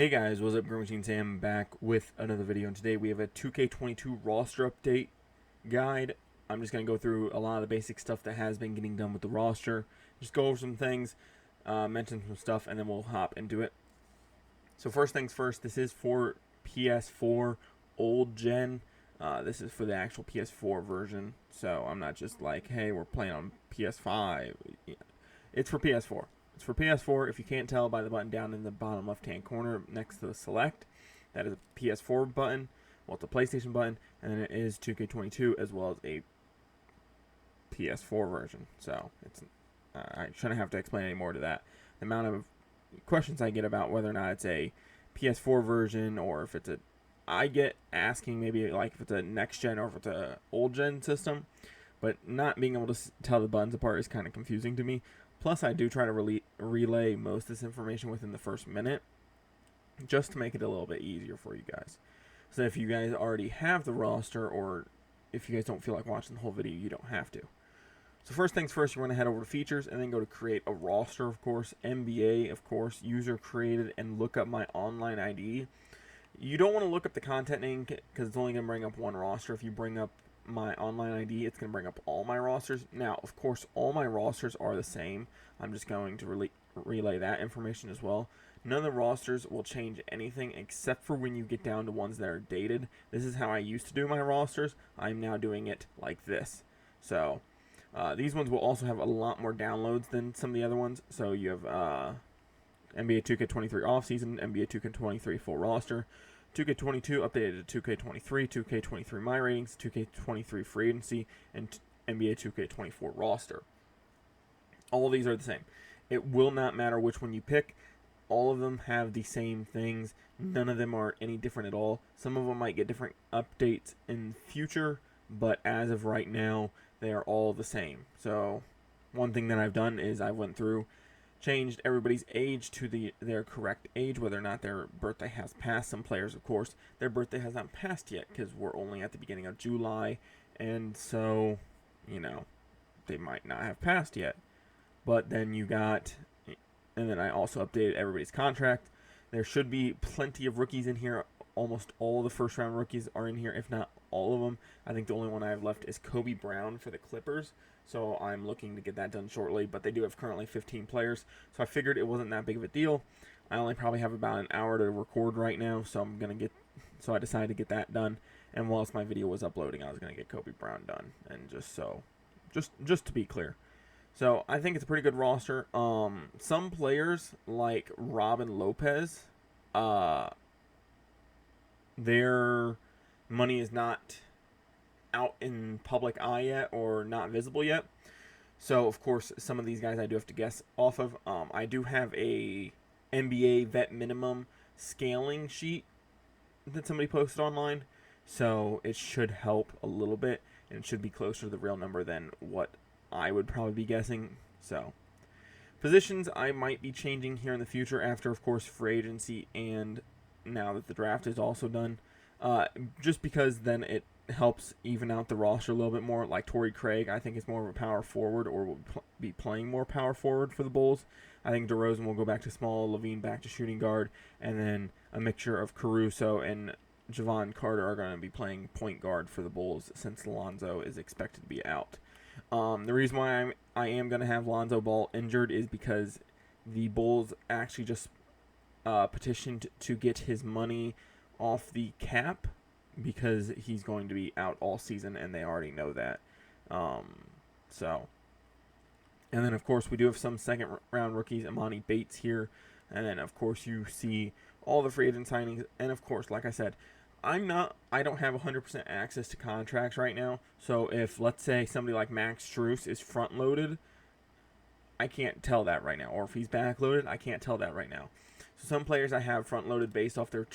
Hey guys, what's up? GreenMachineSam back with another video, and today we have a 2K22 roster update guide. I'm just going to go through a lot of the basic stuff that has been getting done with the roster, just go over some things, mention some stuff, and then we'll hop into it. So first things first, this is for PS4 old gen. This is for the actual PS4 version, so I'm not just like, hey, we're playing on PS5. It's for PS4. It's for PS4. If you can't tell by the button down in the bottom left-hand corner next to the select, that is a PS4 button. Well, it's a PlayStation button, and then it is 2K22 as well as a PS4 version. So it's I shouldn't have to explain any more to that. The amount of questions I get about whether or not it's a PS4 version or if it's a, I get asking maybe like if it's a next gen or if it's a old gen system, but not being able to tell the buttons apart is kind of confusing to me. Plus, I do try to relay most of this information within the first minute, just to make it a little bit easier for you guys. So if you guys already have the roster, or if you guys don't feel like watching the whole video, you don't have to. So first things first, you want to head over to features, and then go to create a roster, of course, NBA, of course, user created, and look up my online ID. You don't want to look up the content name, because it's only going to bring up one roster. If you bring up my online ID, it's going to bring up all my rosters. Now, of course, all my rosters are the same. I'm just going to relay that information as well. None of the rosters will change anything except for when you get down to ones that are dated. This is how I used to do my rosters. I'm now doing it like this. So, these ones will also have a lot more downloads than some of the other ones. So you have NBA 2K23 offseason, NBA 2K23 full roster, 2K22 updated to 2K23, 2K23 my ratings, 2K23 free agency, and NBA 2K24 roster. All of these are the same. It will not matter which one you pick. All of them have the same things. None of them are any different at all. Some of them might get different updates in the future, but as of right now, they are all the same. So one thing that I've done is I went through, changed everybody's age to their correct age, whether or not their birthday has passed. Some players, of course, their birthday has not passed yet because we're only at the beginning of July, and so, you know, they might not have passed yet. But then you got, and then I also updated everybody's contract. There should be plenty of rookies in here. Almost all the first round rookies are in here, if not all of them. I think the only one I have left is Coby Brown for the Clippers. So I'm looking to get that done shortly, but they do have currently 15 players. So I figured it wasn't that big of a deal. I only probably have about an hour to record right now, so I decided to get that done. And whilst my video was uploading, I was gonna get Coby Brown done. And just to be clear. So I think it's a pretty good roster. Some players like Robin Lopez, their money is not out in public eye yet, or not visible yet. So of course some of these guys I do have to guess off of. I do have a NBA vet minimum scaling sheet that somebody posted online, so it should help a little bit, and it should be closer to the real number than what I would probably be guessing. So positions I might be changing here in the future after, of course, free agency, and now that the draft is also done, just because then it helps even out the roster a little bit more. Like Torrey Craig, I think is more of a power forward, or will be playing more power forward for the Bulls. I think DeRozan will go back to small, Levine back to shooting guard, and then a mixture of Caruso and Jevon Carter are going to be playing point guard for the Bulls, since Lonzo is expected to be out. The reason why I am going to have Lonzo Ball injured is because the Bulls actually just petitioned to get his money off the cap, because he's going to be out all season, and they already know that. And then of course we do have some second round rookies, Emoni Bates here, and then of course you see all the free agent signings, and of course, like I said, I don't have 100% access to contracts right now. So if, let's say, somebody like Max Strus is front loaded, I can't tell that right now. Or if he's back loaded, I can't tell that right now. So some players I have front loaded based off their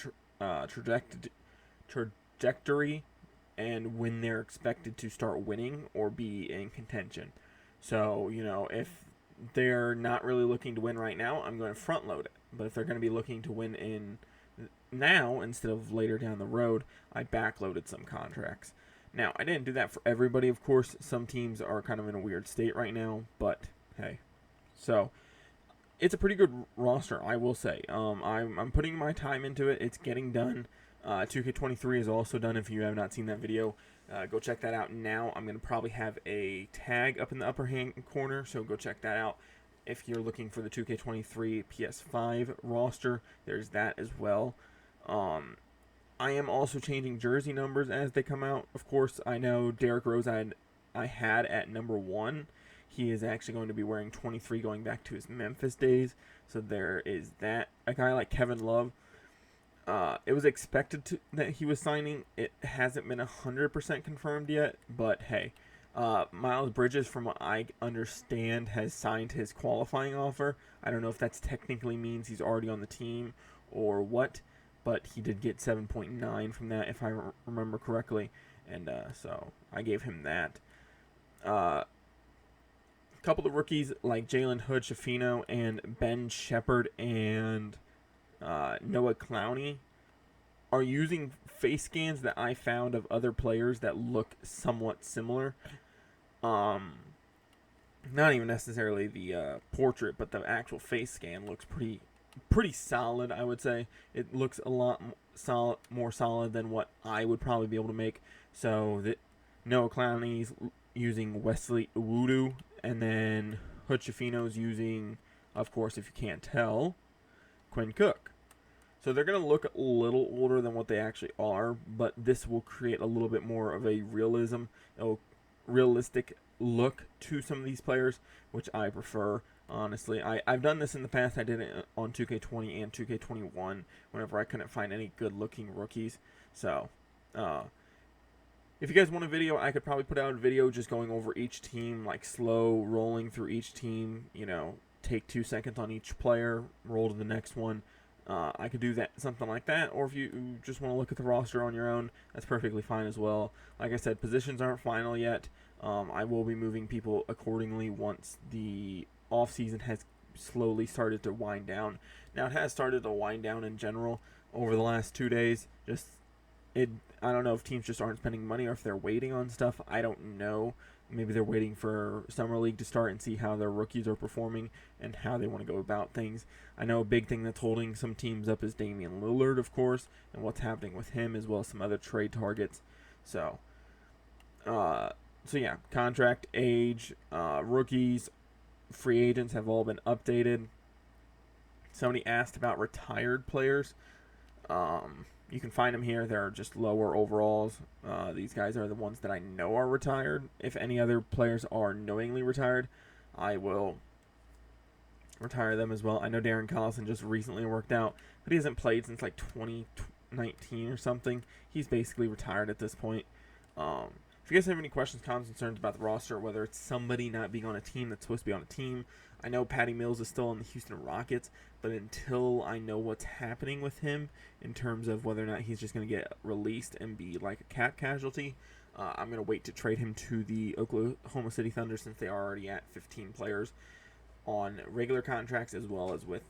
trajectory and when they're expected to start winning or be in contention. So, you know, if they're not really looking to win right now, I'm going to front load it. But if they're going to be looking to win in now instead of later down the road, I backloaded some contracts. Now, I didn't do that for everybody, of course. Some teams are kind of in a weird state right now, but hey. So it's a pretty good roster, I will say. I'm putting my time into it. It's getting done. 2K23 is also done. If you have not seen that video, go check that out now. I'm going to probably have a tag up in the upper hand corner, so go check that out. If you're looking for the 2K23 PS5 roster, there's that as well. I am also changing jersey numbers as they come out. Of course, I know Derrick Rose I had at number 1. He is actually going to be wearing 23 going back to his Memphis days. So there is that. A guy like Kevin Love, it was expected that he was signing. It hasn't been 100% confirmed yet, but hey. Miles Bridges, from what I understand, has signed his qualifying offer. I don't know if that technically means he's already on the team or what, but he did get 7.9 from that, if I remember correctly, and so I gave him that. A couple of rookies like Jalen Hood-Schifino and Ben Shepherd and Noah Clowney are using face scans that I found of other players that look somewhat similar. Not even necessarily the portrait, but the actual face scan looks pretty solid, I would say. It looks a lot more solid than what I would probably be able to make. So Noah Clowney's using Wesley Iwudu, and then Hood-Schifino's using, of course, if you can't tell, Quinn Cook. So they're going to look a little older than what they actually are, but this will create a little bit more of a realistic look to some of these players, which I prefer, honestly. I've done this in the past. I did it on 2K20 and 2K21 whenever I couldn't find any good-looking rookies. So, if you guys want a video, I could probably put out a video just going over each team, like slow rolling through each team, take 2 seconds on each player, roll to the next one. I could do that, something like that, or if you just want to look at the roster on your own, that's perfectly fine as well. Like I said, positions aren't final yet. I will be moving people accordingly once the offseason has slowly started to wind down. Now, it has started to wind down in general over the last 2 days. I don't know if teams just aren't spending money or if they're waiting on stuff. I don't know. Maybe they're waiting for Summer League to start and see how their rookies are performing and how they want to go about things. I know a big thing that's holding some teams up is Damian Lillard, of course, and what's happening with him, as well as some other trade targets. So yeah, contract, age, rookies, free agents have all been updated. Somebody asked about retired players. You can find them here. They're just lower overalls. These guys are the ones that I know are retired. If any other players are knowingly retired, I will retire them as well. I know Darren Collison just recently worked out, but he hasn't played since like 2019 or something. He's basically retired at this point. If you guys have any questions, comments, concerns about the roster, whether it's somebody not being on a team that's supposed to be on a team, I know Patty Mills is still on the Houston Rockets, but until I know what's happening with him in terms of whether or not he's just going to get released and be like a cap casualty, I'm going to wait to trade him to the Oklahoma City Thunder, since they are already at 15 players on regular contracts, as well as with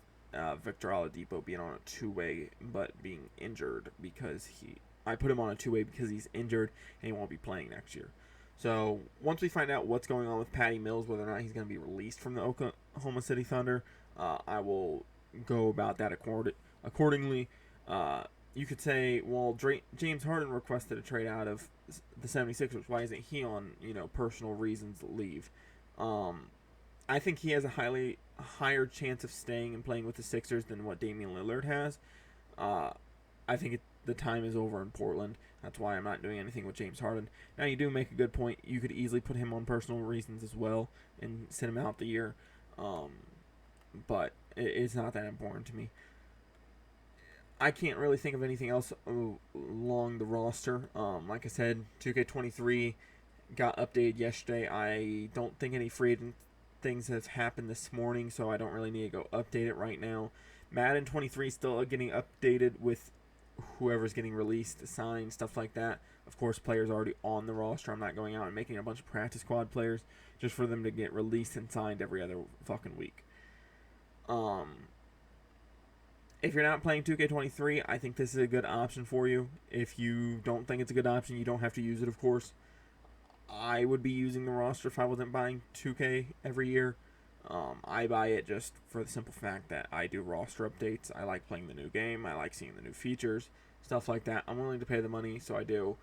Victor Oladipo being on a two-way but being injured because I put him on a two-way because he's injured and he won't be playing next year. So once we find out what's going on with Patty Mills, whether or not he's going to be released from the Oklahoma City Thunder, I will go about that accordingly. You could say, well, James Harden requested a trade out of the 76ers. Why isn't he on, personal reasons leave? I think he has a higher chance of staying and playing with the Sixers than what Damian Lillard has. I think the time is over in Portland. That's why I'm not doing anything with James Harden. Now, you do make a good point. You could easily put him on personal reasons as well and send him out the year. But it's not that important to me. I can't really think of anything else along the roster. Like I said, 2K23 got updated yesterday. I don't think any free agent things have happened this morning, so I don't really need to go update it right now. Madden 23 is still getting updated with whoever's getting released, signed, stuff like that. Of course, players already on the roster. I'm not going out and making a bunch of practice squad players just for them to get released and signed every other fucking week. If you're not playing 2K23, I think this is a good option for you. If you don't think it's a good option, you don't have to use it, of course. I would be using the roster if I wasn't buying 2K every year. I buy it just for the simple fact that I do roster updates. I like playing the new game. I like seeing the new features, stuff like that. I'm willing to pay the money, so I do.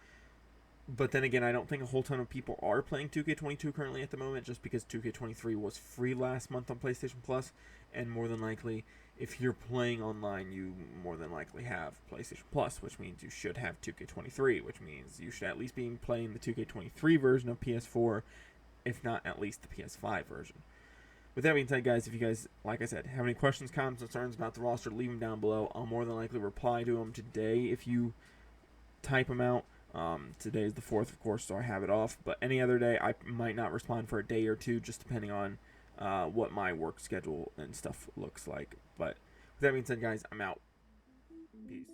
But then again, I don't think a whole ton of people are playing 2K22 currently at the moment, just because 2K23 was free last month on PlayStation Plus, and more than likely, if you're playing online, you more than likely have PlayStation Plus, which means you should have 2K23, which means you should at least be playing the 2K23 version of PS4, if not at least the PS5 version. With that being said, guys, if you guys, like I said, have any questions, comments, concerns about the roster, leave them down below. I'll more than likely reply to them today if you type them out. Today is the 4th, of course, so I have it off. But any other day, I might not respond for a day or two, just depending on what my work schedule and stuff looks like. But with that being said, guys, I'm out. Peace.